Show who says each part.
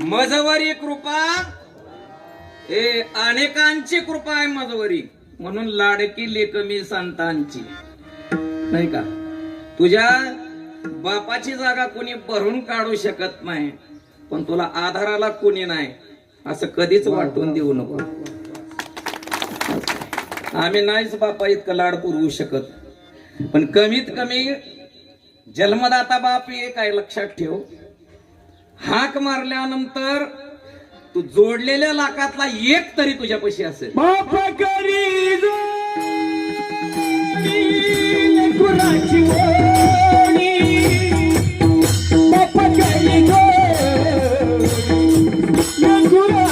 Speaker 1: मजवरी कृपा हे अनेकांची कृपा आहे मजवरी, म्हणून लाडकी लेक मी संतांची. नाही का? तुझ्या बापाची जागा कोणी भरून काढू शकत नाही, पण तुला आधाराला कोणी नाही असं कधीच वाटून देऊ नको. आम्ही नाहीच बापा इतकं लाड पुरवू शकत, पण कमीत कमी जन्मदाता बाप हे काय लक्षात ठेव. हाक मारल्यानंतर तू जोडलेल्या लाखातला एक तरी तुझ्यापाशी असेल.
Speaker 2: बाप करी